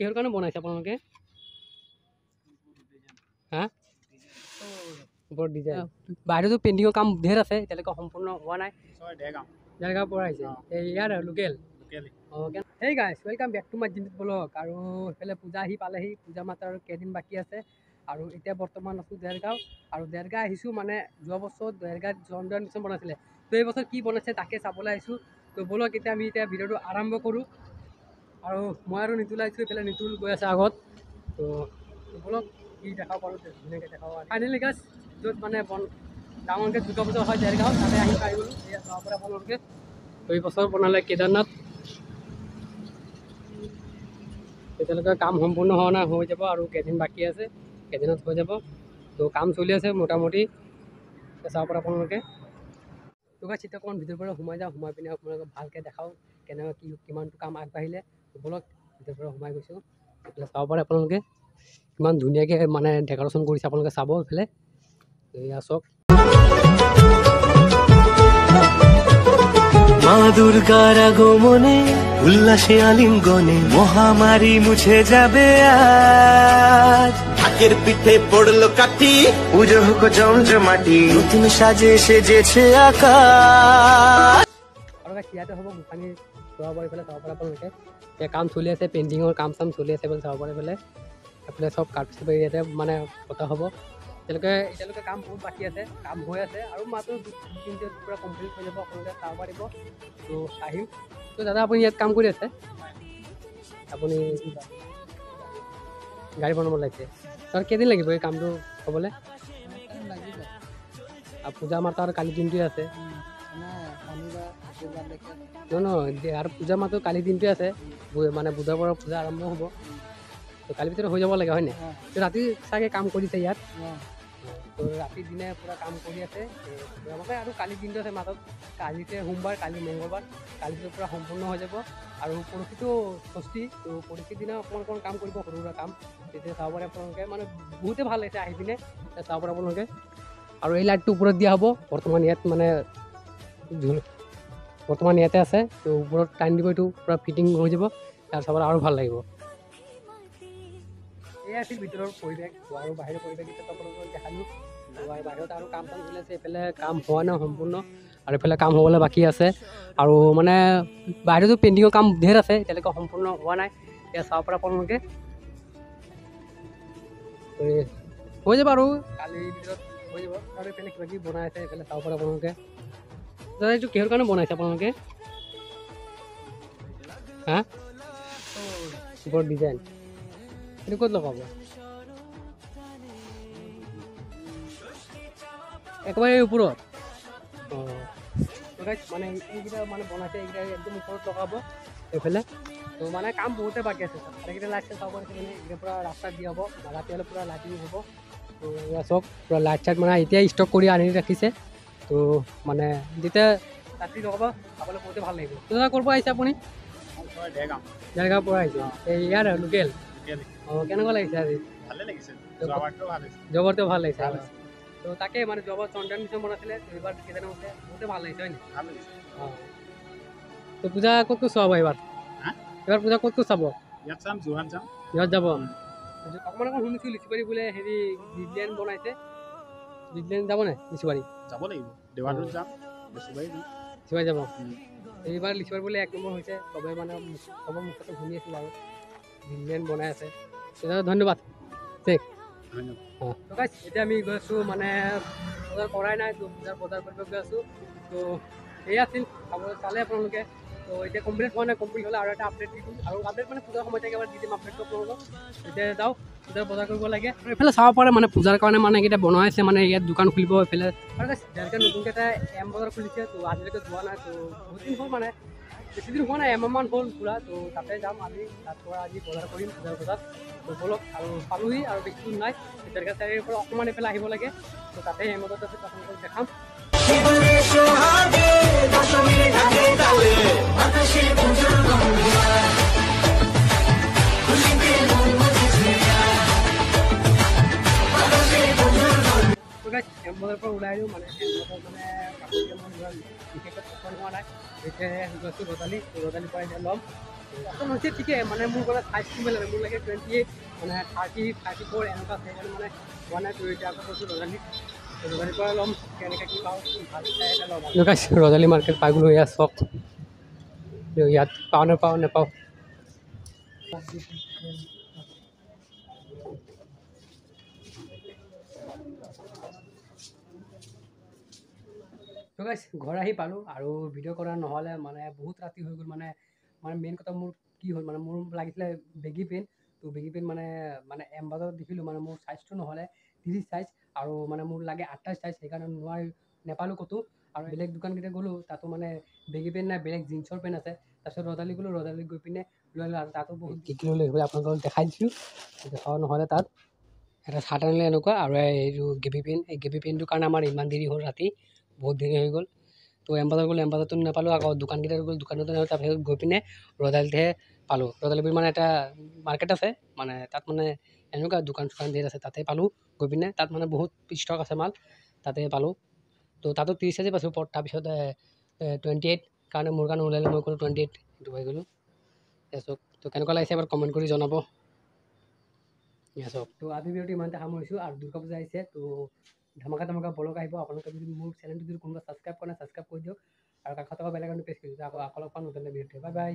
কিহৰ কাৰণে বনাইছে আপোনালোকে? হা বৰ ডিজাইন বাহিৰতো পেইণ্টিঙৰ কাম ঢেৰ আছে, এতিয়ালৈকে সম্পূৰ্ণ হোৱা নাই। দেৰগাঁৱৰ পৰা আহিছে, ইয়াৰ local. Hey guys, welcome back to my জিন্দেগী ব্লগ। আৰু সেইফালে পূজা আহি পালেহি, পূজা মাত্ৰ আৰু কেইদিন বাকী আছে। আৰু এতিয়া বৰ্তমান আছোঁ দেৰগাঁও। আৰু দেৰগাঁও আহিছোঁ মানে যোৱা বছৰ দেৰগাঁৱত জনদান মিছন বনাইছিলে, তো এই বছৰ কি বনাইছে তাকে চাবলৈ আহিছোঁ। তো ব'লক আমি এতিয়া ভিডিঅ'টো আৰম্ভ কৰোঁ। আৰু মই আৰু নিতুল আহিছোঁ, এইফালে নিতুল গৈ আছে আগত। তো ব'লক কি দেখাব পাৰোঁ ধুনীয়াকৈ দেখাব। ফাইনেলি গাইজ য'ত মানে ডাঙৰকৈ দুৰ্গা পূজা হয় দেৰগাঁও, তাতে আহি পাই গ'লোঁ। এয়া চাব পাৰে আপোনালোকে। তো এই বছৰ বনালে কেদাৰনাথ, এতিয়ালৈকে কাম সম্পূৰ্ণ হোৱা নাই, হৈ যাব আৰু কেইদিন বাকী আছে, কেইদিনত হৈ যাব। তো কাম চলি আছে মোটামুটি, চাব পাৰে আপোনালোকে। তো গাইজ এতিয়া অকণমান ভিতৰৰ পৰা সোমাই যাওঁ, সোমাই পিনে আপোনালোকক ভালকৈ দেখাওঁ কেনেকৈ কি কিমানটো কাম আগবাঢ়িলে। ব'লক ভিতৰৰ পৰা সোমাই গৈছোঁ, এইফালে চাব পাৰে আপোনালোকে কিমান ধুনীয়াকৈ মানে ডেক'ৰেশ্যন কৰিছে, আপোনালোকে চাব এইফালে। এয়া চাওক, মা দুর্গার আগমনে উল্লাসে আলিঙ্গনে মহামারী মুছে যাবে আজ। ঢাকের পিঠে পড়লো কাঠি, পুজো হোক জমজমাটি, নতুন সাজে সেজেছে আকাশ। আৰু ইয়াতে হ'ব গোসানী চাব পাৰে, এইফালে চাব পাৰে আপোনালোকে। এতিয়া কাম চলি আছে, পেইণ্টিঙৰ কাম চাম চলি আছে বুলি চাব পাৰে। এইফালে চব কাৰ্পেট ইয়াতে মানে পতা হ'ব। এতিয়ালৈকে কাম বহুত বাকী আছে, কাম হৈ আছে আৰু মাত্ৰ 2-3 দিনত পূৰা কমপ্লিট হৈ যাব, আপোনালোকে চাব পাৰিব। তো আহিম। তো দাদা আপুনি ইয়াত কাম কৰি আছে, আপুনি গাড়ী বনাব লাগিছে, তাৰ কেইদিন লাগিব এই কামটো হ'বলৈ? আৰু পূজা মাত্ৰ আৰু কালি দিনটোৱে আছে। নহয় আৰু পূজা মাত্ৰ কালি দিনটোৱে আছে, মানে বুধবাৰৰ পৰা পূজা আৰম্ভ হ'ব। তো কালিৰ ভিতৰত হৈ যাব লাগে হয় নাই? তো ৰাতি চাগে কাম কৰিছে ইয়াত, তো ৰাতি দিনে পূৰা কাম কৰি আছে মানে। আৰু কালি দিনটো আছে মাজত, কালিতে সোমবাৰ, কালি মংগলবাৰ, কালি ভিতৰত পূৰা সম্পূৰ্ণ হৈ যাব। আৰু পৰহিটো ষষ্ঠী, তো পৰহিৰ দিনা অকণমান কাম কৰিব, সৰু সুৰা কাম। তেতিয়া চাব পাৰে আপোনালোকে, মানে বহুতে ভাল লাগিছে আহি পিনে, চাব পাৰে আপোনালোকে। আৰু এই লাইটটো ওপৰত দিয়া হ'ব, বৰ্তমান ইয়াত মানে বৰ্তমান ইয়াতে আছে। তো ওপৰত টাইম দিব, এইটো পূৰা ফিটিং হৈ যাব, তাৰ চাবলৈ আৰু ভাল লাগিব। এয়া আছিল ভিতৰৰ পৰিৱেশ আৰু বাহিৰৰ পৰিৱেশ এতিয়া আপোনালোকক দেখালোঁ। বাহিৰত আৰু কাম চাম চলি আছে, এইফালে কাম হোৱা নাই সম্পূৰ্ণ, আৰু এইফালে কাম হ'বলৈ বাকী আছে। আৰু মানে বাহিৰতো পেইণ্টিঙৰ কাম ঢেৰ আছে, এতিয়ালৈকে সম্পূৰ্ণ হোৱা নাই। এতিয়া চাব পাৰে আপোনালোকে, হৈ যাব আৰু কালিৰ ভিতৰত হৈ যাব। আৰু এইফালে কিবা কিবি বনাই আছে, এইফালে চাব পাৰে আপোনালোকে। দাদা এইটো কিহৰ কাৰণে বনাইছে আপোনালোকে? হা বৰ ডিজাইন, এইটো ক'ত লগাব? একেবাৰে ওপৰত? অঁ মানে এইকেইটা মানে বনাইছে, এইকেইটা একদম ওপৰত লগাব এইফালে। তো মানে কাম বহুতে বাকী আছে, এইকেইটা লাইট চাব পাৰিছে মানে, এইকেইটা পূৰা ৰাস্তাত দিয়া হ'ব, ৰাতি হ'লে পূৰা লাইটিং হ'ব। তো এয়া চাওক পূৰা লাইট চাইট মানে এতিয়াই ষ্টক কৰি আনি ৰাখিছে। তো মানে যেতিয়া ৰাতি লগাব চাবলৈ বহুতে ভাল লাগিব। তো দাদা ক'ৰ পৰা আহিছে আপুনি? দেৰগাঁৱৰ পৰা আহিছে, এই ইয়াৰ লোকেল। অঁ কেনেকুৱা লাগিছে আজি? ভালে লাগিছে, জবৰটো ভাল লাগিছে। তো তাকে মানে জবৰ চন্দন মিছন বনাইছিলে, তো এইবাৰ কেইদিন হৈছে বহুতে ভাল লাগিছে হয় নাই? অঁ তো পূজা ক'ত ক'ত চাব এইবাৰ? এইবাৰ পূজা ক'ত ক'ত চাব? ইয়াত যাম, যোৰহাট যাম। ইয়াত যাব অকণমান শুনিছোঁ লিচিবাৰী বোলে হেৰি ব্ৰিজলেণ্ড বনাইছে, ব্ৰিজলেণ্ড যাব নাই? লিচিবাৰী যাব লাগিব, দেৱাটোত যাম, লিচিবাৰী যাম। লিচিবাৰী যাব। এইবাৰ লিচিবাৰী বোলে 1 নম্বৰ হৈছে, চবে মানে চবৰ মুখতে শুনি আছিল আৰু ব্ৰিজলেণ্ড বনাই আছে। তেতিয়াহ'লে ধন্যবাদ ঠিক। অঁ তো গাইজ এতিয়া আমি গৈ আছোঁ, মানে বজাৰ কৰাই নাই, তো বজাৰ কৰিব গৈ আছোঁ। তো এয়া আছিল চালে আপোনালোকে। তো এতিয়া কমপ্লিট হোৱা নাই, কমপ্লিট হ'লে আৰু এটা আপডেট দি দিম। আৰু আপডেট মানে পূজাৰ সময়তে একেবাৰে দি দিম আপডেটটো আপোনালোকক। এতিয়া যাওঁ, পূজাৰ বজাৰ কৰিব লাগে। আৰু এইফালে চাব পাৰে মানে পূজাৰ কাৰণে মানে এইকেইটা বনাই আছে, মানে ইয়াত দোকান খুলিব এইফালে। আৰু যেনেকৈ নতুনকৈ এটা এম বজাৰ খুলিছে, তো আজিলৈকে যোৱা নাই। তো বহুত দিন হ'ল, মানে বেছি দিন হোৱা নাই, এমাহমান হ'ল খোলা। তো তাতে যাম আমি, তাৰ পৰা আজি বজাৰ কৰিম পূজাৰ বজাৰ। তো ব'লক, আৰু পালোহি আৰু বেছি দূৰ নাই, দেৰগাঁও চাৰিআলিৰ পৰা অকণমান এইফালে আহিব লাগে। তো তাতে এম বজাৰত আছে, আপোনালোকক দেখাম। এম্বজাৰ পৰা ওলাই দিওঁ, মানে এম্বজাৰ মানে কাপোৰ মই বিশেষকৈ পচন্দ হোৱা নাই, এতিয়া গৈছোঁ ৰজালি, ৰজালিৰ পৰা এতিয়া ল'ম। পচন্দ হৈছে ঠিকে মানে মোৰ মানে চাইজটো বেলেগ মোৰ লাগে 28 মানে 30 34 এনেকুৱা সেইকাৰণে মানে হোৱা নাই তো এতিয়া আকৌ কৈছোঁ ৰজালিৰ পৰা ল'ম কেনেকৈ কি পাওঁ ভাল চাই এটা ল'ম ৰজালি মাৰ্কেট পাই গ'লোঁ ইয়াত চব ইয়াত পাওঁ নাপাওঁ তো গাইছ ঘৰ আহি পালোঁ আৰু ভিডিঅ' কৰা নহ'লে মানে বহুত ৰাতি হৈ গ'ল মানে মেইন কথা মোৰ কি হ'ল মানে মোৰ লাগিছিলে বেগী পেণ্ট তো বেগী পেণ্ট মানে এম বাজাৰত দেখিলোঁ মানে মোৰ চাইজটো নহ'লে 30 চাইজ আৰু মানে মোৰ লাগে 28 চাইজ সেইকাৰণে নেপালোঁ ক'তো আৰু বেলেগ দোকানকেইটা গ'লোঁ তাতো মানে বেগী পেণ্ট নাই বেলেগ জিন্সৰ পেণ্ট আছে তাৰপিছত ৰজালি গ'লোঁ ৰজালি গৈ পিনে লৈ আহিলোঁ আৰু তাতো বহুত কি লৈ আহিবলৈ আপোনালোকক দেখাই দিছোঁ দেখাওঁ নহ'লে তাত এটা চাৰ্ট আনিলে এনেকুৱা আৰু এইটো গেবী পেণ্ট এই গেবী পেণ্টটোৰ কাৰণে আমাৰ ইমান দেৰি হ'ল ৰাতি বহুত দেৰি হৈ গ'ল তো এম বাজাৰ গ'লোঁ এম বাজাৰতো নাপালোঁ আকৌ দোকানকেইটাত গ'লোঁ দোকানতো নাপালোঁ তাৰপিছত গৈ পিনে ৰজালিতহে পালোঁ ৰজালি মানে এটা মাৰ্কেট আছে মানে তাত মানে এনেকুৱা দোকান চোকান ধেৰ আছে তাতে পালোঁ গৈ পিনে তাত মানে বহুত ষ্টক আছে মাল তাতে পালোঁ তো তাতো 30 চাইজে পাইছোঁ তাৰপিছত 28 কাৰণে মোৰ কাৰণে ওলালে মই ক'লোঁ 28 সেইটো হৈ গ'লোঁ তাৰপিছত তো কেনেকুৱা লাগিছে এবাৰ কমেণ্ট কৰি জনাব চব তো আজি ভিডিঅ'টো ইমানতে সামৰিছোঁ আৰু দুৰ্গা পূজা আহিছে তো ধমাকা ব্লগ আহিব আপোনালোকে যদি মোৰ চেনেলটো যদি কোনোবা ছাবস্ক্ৰাইব কৰা নাই ছাবস্ক্ৰাইব কৰি দিয়ক আৰু কাষত থকা বেল আইকনটো প্ৰেছ কৰি দিয়ক আকৌ লগ পাম নতুন ভিডিঅ'টো বাই বাই